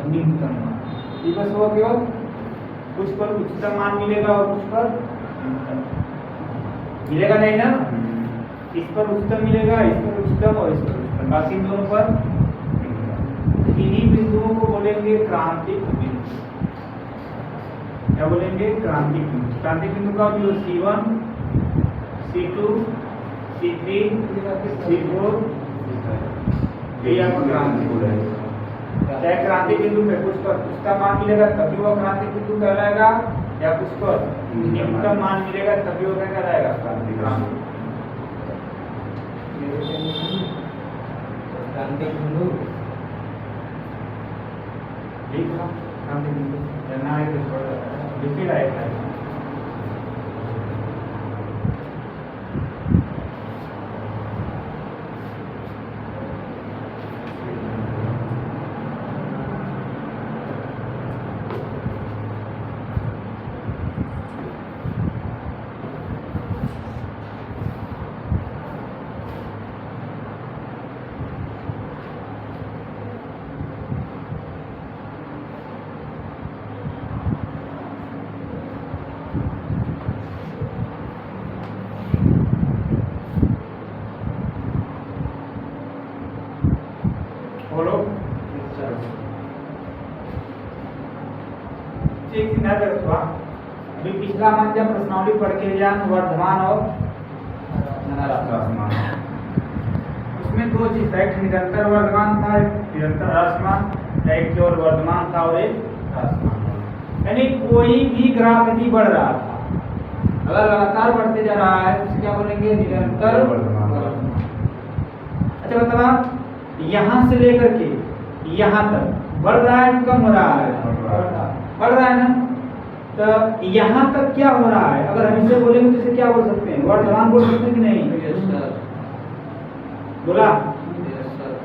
न्यूनतम मान। ये बस हुआ केवल कुछ पर उच्चतम मान मिलेगा और कुछ पर मिलेगा नहीं ना, इस पर उच्चतम मिलेगा, इस पर उच्चतम और इस पर उच्चतम, बाकी दोनों पर इन्हीं बिंदुओं को बोलेंगे क्रांतिक बिंदु। क्या बोलेंगे? क्रांतिक बिंदु। क्रांतिक बिंदु का जो C1, C2, C3, C4 ये आपका क्रांतिक बोलेगा। चाहे क्रांतिक बिंदु पे कुछ पर उच्चतम मान मिलेगा तभी वो क्रांतिक बिंदु कहलाएगा, या कुछ पर न्यूनतम मान मिलेगा तभी वो क्या कहलाएगा? क्रांतिक बिंदु। क्रांतिक बिंदु ठीक है, क्रांतिक बिंदु जानना है तो लिखिए लाइक है। बोलो ठीक ध्यान रखो। अभी पिछला मान जब प्रश्नावली पढ़ के जान वर्धमान और ह्रासमान, उसमें दो चीज था, एक निरंतर वर्धमान था, एक निरंतर ह्रासमान, एक केवल वर्धमान था और एक ह्रासमान। यानी कोई भी ग्राफ यदि बढ़ रहा था, अगर लगातार बढ़ते जा रहा है तो क्या बोलेंगे? निरंतर वर्धमान। अच्छा मतलब यहाँ से लेकर के यहाँ तक बढ़ रहा है, कम हो रहा है? बढ़ रहा है ना। तो यहाँ तक क्या हो रहा है? अगर हम इसे बोलेंगे तो इसे क्या बोल सकते हैं? वर्धमान बोल सकते हैं कि नहीं? बोला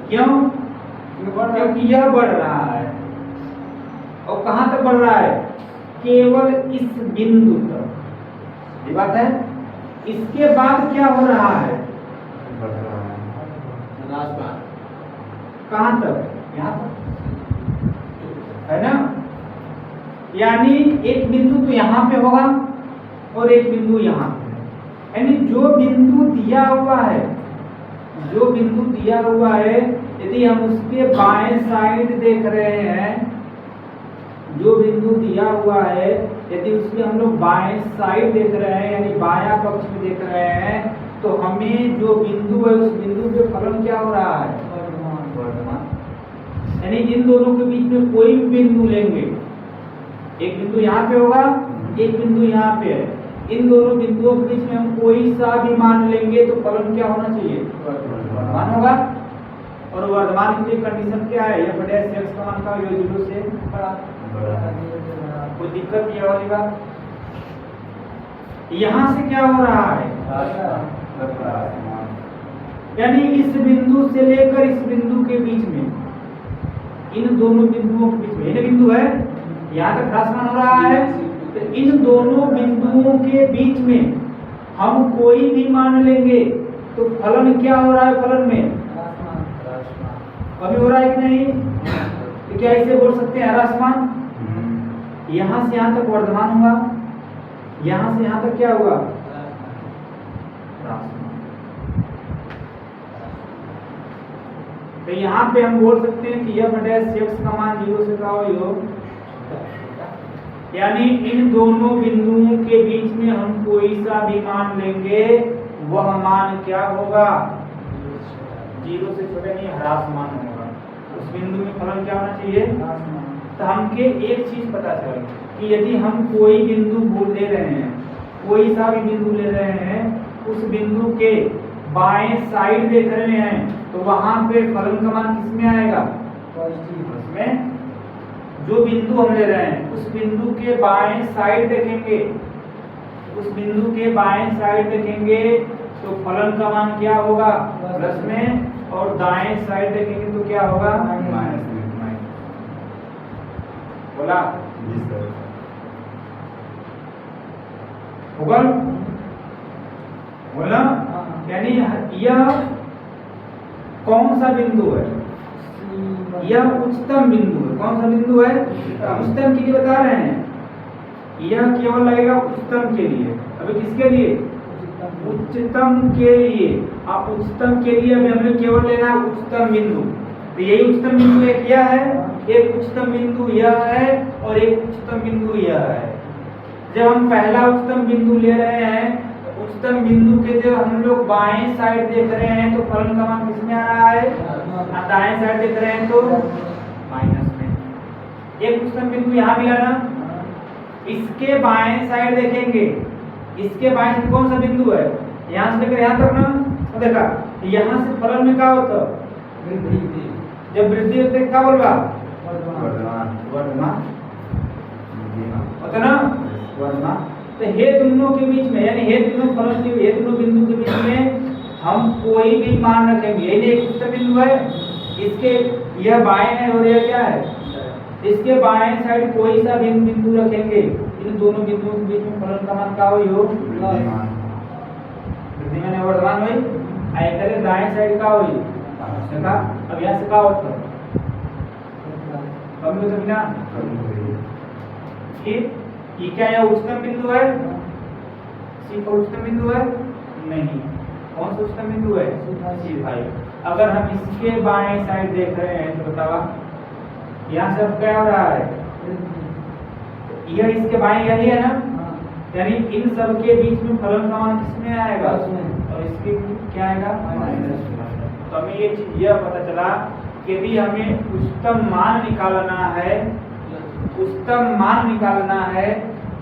क्यों? क्योंकि यह बढ़ रहा है। और कहाँ तक बढ़ रहा है? केवल इस बिंदु तक। ये बात है। इसके बाद क्या हो रहा है? कहाँ तक? यहाँ तक, है ना। यानी एक बिंदु तो यहाँ पे होगा और एक बिंदु यहाँ पे। यानी जो बिंदु दिया हुआ है, जो बिंदु दिया हुआ है, यदि हम उसके बाएं साइड देख रहे हैं, जो बिंदु दिया हुआ है यदि उसके हम लोग बाएं साइड देख रहे हैं, यानी बायां पक्ष में देख रहे हैं, तो हमें जो बिंदु है उस बिंदु पे फलन क्या हो रहा है? वर्धमान। यानी इन दोनों के बीच में कोई भी बिंदु लेंगे, एक बिंदु यहाँ पे होगा, एक बिंदु यहाँ पे है, इन दोनों बिंदुओं के बीच में हम कोई सा भी मान लेंगे तो फलन क्या होना चाहिए? वर्धमान होगा। और वर्धमान की कंडीशन क्या है? यह बड़े x का मान का यो 0 से बड़ा। कोई दिक्कत ये वाली बात? यहाँ से क्या हो रहा है? यानी इस बिंदु से लेकर इस बिंदु के बीच में, इन दोनों बिंदुओं के बीच में, ये बिंदु है, यहाँ तक ह्रासमान हो रहा है, तो इन दोनों बिंदुओं के बीच में हम कोई भी मान लेंगे तो फलन क्या हो रहा है? फलन में अभी हो रहा है कि नहीं? तो क्या इसे बोल सकते हैं ह्रासमान? यहाँ से यहाँ तक वर्धमान होगा, यहाँ से यहाँ तक क्या हुआ? तो यहाँ पे हम बोल सकते हैं कि यह बटे x का मान 0 से का योग, यानी इन दोनों बिंदुओं के बीच में हम कोई सा भी मान लेंगे, वह मान क्या होगा? 0 से छोटा नहीं, ह्रासमान होगा। उस बिंदु में फलन क्या होना चाहिए? तो हमके एक चीज पता चल कि यदि हम कोई बिंदु बोल ले रहे हैं, कोई सा भी बिंदु ले रहे हैं, उस बिंदु के बाएं साइड देख रहे हैं, तो वहां पे फलन का मान किसमें आएगा? उसमें। जो बिंदु हम ले रहे हैं उस बिंदु के बाएं साइड देखेंगे, उस बिंदु के बाएं साइड देखेंगे तो फलन का मान क्या होगा? प्लस में। और दाएं साइड देखेंगे तो क्या होगा? माइनस में। बोला होगा? बोला। यानी यह कौन सा बिंदु है? यह उच्चतम बिंदु है। कौन सा बिंदु है? उच्चतम के लिए बता रहे हैं। यह केवल लगेगा उच्चतम के लिए। अभी किसके लिए? उच्चतम के लिए। आप उच्चतम के लिए अभी हमें केवल लेना है उच्चतम बिंदु। तो यही उच्चतम बिंदु एक यह है, एक उच्चतम बिंदु यह है और एक उच्चतम बिंदु यह है। जब हम पहला उच्चतम बिंदु ले रहे हैं, उच्चतम बिंदु के जब हम लोग बाएं साइड देख रहे हैं तो फलन का मान किसमें आ रहा है? दाएं साइड देख रहे हैं तो माइनस में। एक उच्चतम बिंदु यहाँ मिला ना, इसके बाएं साइड देखेंगे, इसके बाएं साइड कौन सा बिंदु है? यहाँ से लेकर यहाँ तक ना, तो देखा यहाँ से फलन में क्या होता? जब वृद्धि होते क्या बोलगा? वर्धमान होता ना, वर्धमान। तो हे दोनों के बीच में, यानी हे दोनों फलन के, हे दोनों बिंदु के बीच में हम कोई भी मान रखेंगे। ये एक उच्चतम बिंदु है, इसके यह बाएं है और यह क्या है? इसके बाएं साइड कोई सा भी बिंदु रखेंगे, इन दोनों बिंदुओं के बीच में फलन का मान क्या होई हो? वृद्धि में वर्धमान होई। आइतरे दाएं साइड का होई देखा। अब यहाँ से क्या होता? कम हो तो बिना ठीक। ये क्या है? उच्चतम बिंदु है। सी का उच्चतम बिंदु है नहीं। कौन सा उच्चतम बिंदु है? सी भाई। अगर हम इसके बाएं साइड देख रहे हैं तो बतावा यहाँ से अब क्या हो रहा है? यह इसके बाएं यही है ना, यानी इन सब के बीच में फलन का मान किसमें आएगा? और इसके क्या आएगा? माइनस। तो हमें ये चीज यह पता चला कि यदि हमें उच्चतम मान निकालना है, उच्चतम मान निकालना है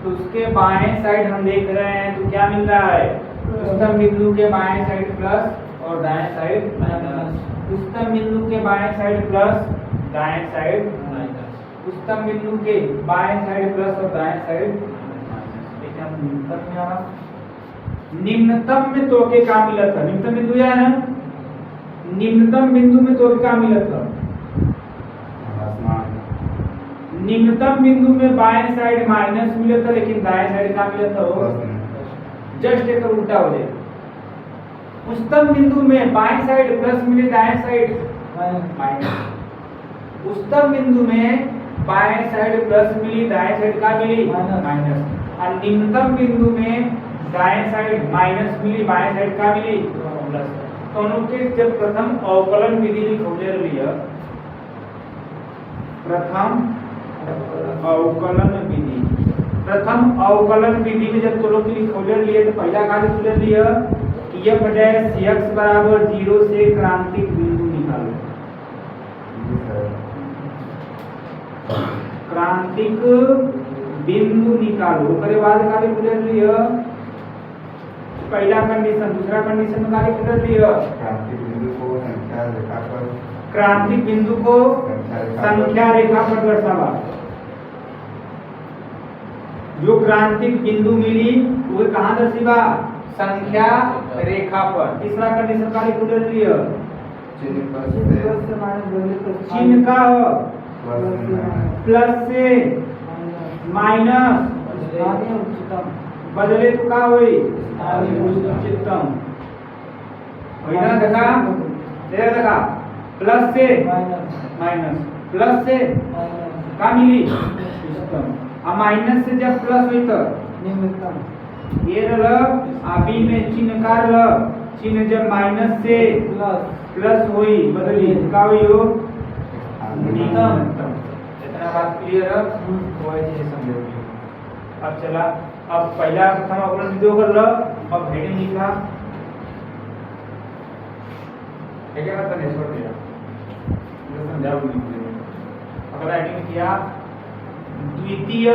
तो उसके बाएं साइड हम देख रहे हैं तो क्या मिल रहा है? उच्चतम बिंदु के बाएं साइड प्लस और दाएं साइड माइनस। उच्चतम बिंदु के बाएं साइड प्लस, दाएं साइड माइनस। उच्चतम बिंदु के बाएं साइड प्लस और दाएं साइड माइनस। लेकिन हम निम्नतम में आवा, निम्नतम में तो के क्या मिला था? निम्नतम बिंदु यह है ना, निम्नतम बिंदु में तो क्या मिला था? निम्नतम बिंदु में बाएं साइड माइनस मिला था, लेकिन दाएं साइड क्या मिला था? जस्ट एक उल्टा हो जाए। उच्चतम बिंदु में बाएं साइड प्लस मिले, दाएं साइड माइनस। उच्चतम बिंदु में बाएं साइड प्लस मिली, दाएं साइड क्या मिली? माइनस। और निम्नतम बिंदु में दाएं साइड माइनस मिली, बाएं साइड क्या मिली? प्लस। दोनों के जब प्रथम अवकलन विधि लिखोले लिया, प्रथम अवकलन विधि, प्रथम अवकलन विधि में जब दोनों के लिखोले लिए तो पहला का लिखोले लिया कि f डैश x बराबर 0 से क्रांतिक बिंदु निकालो। क्रांतिक बिंदु निकालो। उसके बाद का लिखोले लिया पहला कंडीशन, दूसरा कंडीशन में कार्य कर लिया क्रांतिक बिंदु को संख्या रेखा पर, क्रांतिक बिंदु को संख्या रेखा पर दर्शावा। जो क्रांतिक बिंदु मिली वो कहाँ दर्शिवा? संख्या रेखा पर। तीसरा कंडीशन कार्य कर लिया चिन्ह का प्लस से माइनस बदले तो का हुई? उच्चतम वही ना, देखा देखा प्लस से माइनस, प्लस से का मिली? उच्चतम। अब माइनस से जब प्लस हुई तो निम्नतम। ये अभी में चिन्ह का चिन्ह जब माइनस से प्लस हुई बदली का हुई हो? निम्नतम। इतना बात क्लियर है? वो ऐसे समझो। अब चला, अब पहला प्रथम अवकलन विधि कर लो। अब हेडिंग लिखा, क्या करता है? छोड़ दिया, समझाओ। अगर हेडिंग किया द्वितीय